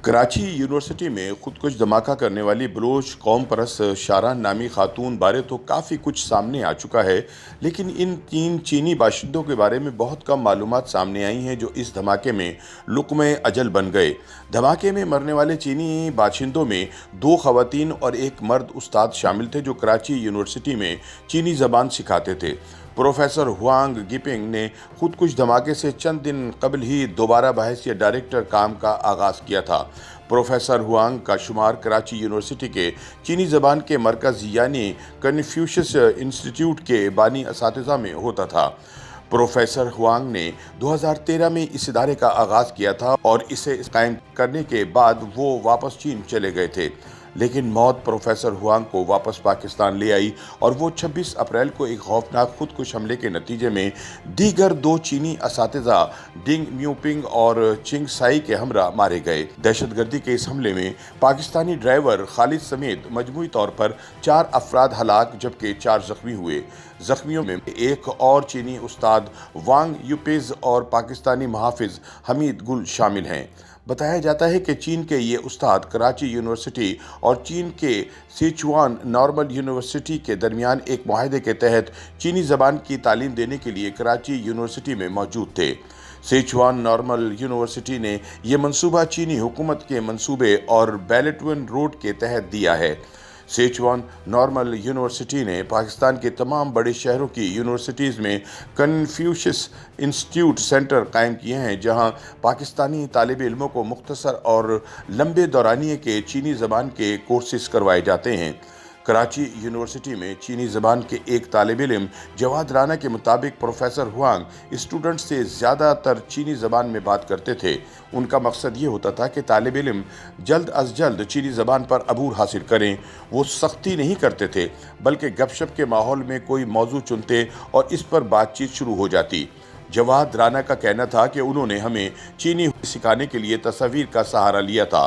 Karachi university में खुदकुश धमाका करने वाली बलोच कौम परस्त शारान नामी खातून बारे तो काफ़ी कुछ सामने आ चुका है, लेकिन इन 3 चीनी बाशिंदों के बारे में बहुत कम मालूमात सामने आई हैं जो इस धमाके में लुक़्मे अजल बन गए। धमाके में मरने वाले चीनी बाशिंदों में 2 ख़वातीन और 1 मर्द उस्ताद शामिल थे जो कराची यूनिवर्सिटी में चीनी ज़बान सिखाते थे। प्रोफेसर हुआंग गिपिंग ने खुदकुश धमाके से चंद दिन कबल ही दोबारा बहैसियत डायरेक्टर काम का आगाज़ किया था। प्रोफेसर हुआंग का शुमार कराची यूनिवर्सिटी के चीनी ज़बान के मरकज़ यानी कन्फ्यूशियस इंस्टीट्यूट के बानी असातिज़ा में होता था। प्रोफेसर हुआंग ने 2013 में इस इदारे का आगाज़ किया था और इसे कायम करने के बाद वो वापस चीन चले गए थे, लेकिन मौत प्रोफेसर हुआंग को वापस पाकिस्तान ले आई और वो 26 अप्रैल को एक खौफनाक खुदकुश हमले के नतीजे में दीगर 2 चीनी असातिज़ा डिंग म्यूपिंग और चिंग साई के हमरा मारे गए। दहशतगर्दी के इस हमले में पाकिस्तानी ड्राइवर खालिद समेत मजमूई तौर पर 4 अफराद हलाक जबकि 4 जख्मी हुए। जख्मियों में एक और चीनी उस्ताद वांग यूपेज और पाकिस्तानी मुहाफिज हमीद गुल शामिल हैं। बताया जाता है कि चीन के ये उस्ताद कराची यूनिवर्सिटी और चीन के सिचुआन नॉर्मल यूनिवर्सिटी के दरमियान एक मुआहदे के तहत चीनी ज़बान की तालीम देने के लिए कराची यूनिवर्सिटी में मौजूद थे। सिचुआन नॉर्मल यूनिवर्सिटी ने यह मंसूबा चीनी हुकूमत के मंसूबे और बेल्ट वन रोड के तहत दिया है। सिचुआन नॉर्मल यूनिवर्सिटी ने पाकिस्तान के तमाम बड़े शहरों की यूनिवर्सिटीज़ में कन्फ्यूशियस इंस्टीट्यूट सेंटर कायम किए हैं, जहां पाकिस्तानी तालिब इल्मों को मुख्तसर और लंबे दौरानिए के चीनी ज़बान के कोर्सेस करवाए जाते हैं। कराची यूनिवर्सिटी में चीनी ज़बान के एक तालिब इल्म जवाद राना के मुताबिक प्रोफेसर हुआंग स्टूडेंट्स से ज़्यादातर चीनी ज़बान में बात करते थे। उनका मकसद ये होता था कि तालिब इल्म जल्द अज जल्द चीनी ज़बान पर अबूर हासिल करें। वो सख्ती नहीं करते थे, बल्कि गपशप के माहौल में कोई मौजू चुनते और इस पर बातचीत शुरू हो जाती। जवाद राना का कहना था कि उन्होंने हमें चीनी सिखाने के लिए तस्वीर का सहारा लिया था।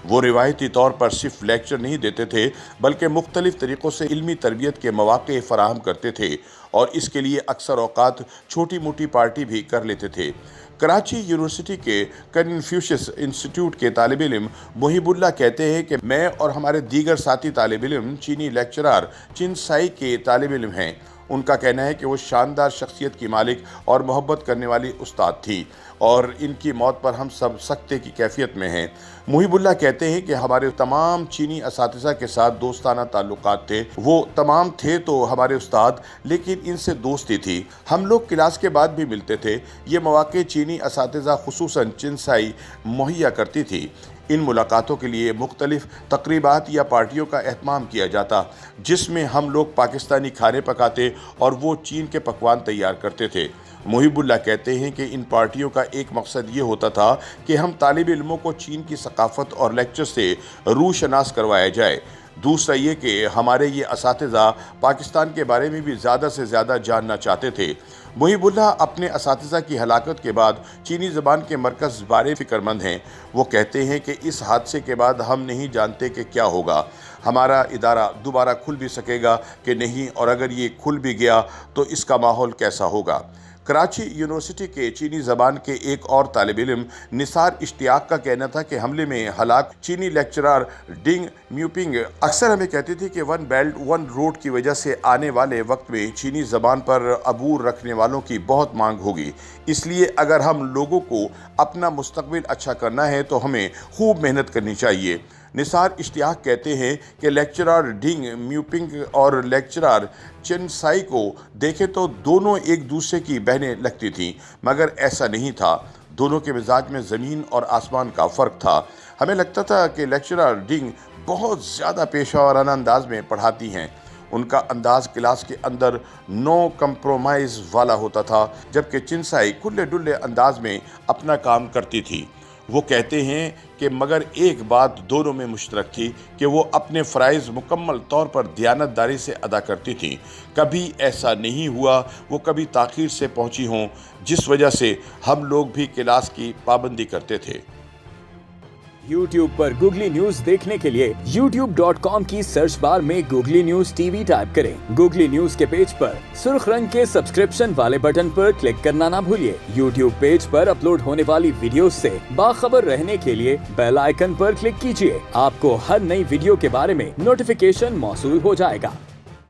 वो रिवायती तौर पर सिर्फ लेक्चर नहीं देते थे, बल्कि मुख्तलिफ तरीक़ों से इल्मी तरबियत के मौक़े फ़राहम करते थे और इसके लिए अक्सर औक़ात छोटी मोटी पार्टी भी कर लेते थे। कराची यूनिवर्सिटी के कन्फ्यूशियस इंस्टीट्यूट के तालिब इल्म मुहिबुल्लाह कहते हैं कि मैं और हमारे दीगर साथी तालिब इल्म चीनी लेक्चरार चिन साई के तालिब इल्म हैं। उनका कहना है कि वो शानदार शख्सियत की मालिक और मोहब्बत करने वाली उस्ताद थी और इनकी मौत पर हम सब सख्ते की कैफियत में हैं। मुहिबुल्लाह कहते हैं कि हमारे तमाम चीनी असातिज़ा के साथ दोस्ताना ताल्लुकात थे। वो तमाम थे तो हमारे उस्ताद, लेकिन इनसे दोस्ती थी। हम लोग क्लास के बाद भी मिलते थे। ये मौक़े चीनी असातिज़ा खुसूसन चिंसाई मुहैया करती थी। इन मुलाकातों के लिए मुख्तलिफ तकरीबात या पार्टियों का एहतमाम किया जाता, जिसमें हम लोग पाकिस्तानी खाने पकाते और वो चीन के पकवान तैयार करते थे। मुहिबुल्लाह कहते हैं कि इन पार्टियों का एक मकसद ये होता था कि हम तालिब इल्मों को चीन की सकाफ़त और लेक्चर से रूशनास करवाया जाए। दूसरा ये कि हमारे ये असातिज़ा पाकिस्तान के बारे में भी ज़्यादा से ज़्यादा जानना चाहते थे। मुहिबुल्लाह अपने असातिज़ा की हलाकत के बाद चीनी ज़बान के मरकज़ बारे फ़िक्रमंद हैं। वो कहते हैं कि इस हादसे के बाद हम नहीं जानते कि क्या होगा, हमारा इदारा दोबारा खुल भी सकेगा कि नहीं, और अगर ये खुल भी गया तो इसका माहौल कैसा होगा। कराची यूनिवर्सिटी के चीनी ज़बान के एक और तालिब इल्म निसार इश्तियाक का कहना था कि हमले में हलाक चीनी लेक्चरार डिंग म्यूपिंग अक्सर हमें कहती थी कि वन बेल्ट वन रोड की वजह से आने वाले वक्त में चीनी ज़बान पर अबूर रखने वालों की बहुत मांग होगी, इसलिए अगर हम लोगों को अपना मुस्तकबिल अच्छा करना है तो हमें खूब मेहनत करनी चाहिए। निसार इश्तियाक कहते हैं कि लेक्चरार डिंग म्यूपिंग और लेक्चरार चिन साई को देखें तो दोनों एक दूसरे की बहनें लगती थीं, मगर ऐसा नहीं था। दोनों के मिजाज में ज़मीन और आसमान का फ़र्क था। हमें लगता था कि लेक्चरार डिंग बहुत ज़्यादा पेशा वाराना अंदाज में पढ़ाती हैं। उनका अंदाज़ क्लास के अंदर नो कंप्रोमाइज़ वाला होता था, जबकि चिंसाई खुले डुल्ले अंदाज में अपना काम करती थी। वो कहते हैं कि मगर एक बात दोनों में मुश्तरक थी कि वो अपने फ़राइज़ मुकम्मल तौर पर दियानतदारी से अदा करती थीं। कभी ऐसा नहीं हुआ वो कभी ताख़ीर से पहुंची हों, जिस वजह से हम लोग भी क्लास की पाबंदी करते थे। YouTube पर गूगली न्यूज देखने के लिए youtube.com की सर्च बार में गूगली न्यूज टीवी टाइप करें। गूगली न्यूज के पेज पर सुर्ख रंग के सब्सक्रिप्शन वाले बटन पर क्लिक करना ना भूलिए। YouTube पेज पर अपलोड होने वाली वीडियो से बाखबर रहने के लिए बेल आइकन पर क्लिक कीजिए। आपको हर नई वीडियो के बारे में नोटिफिकेशन मौसूल हो जाएगा।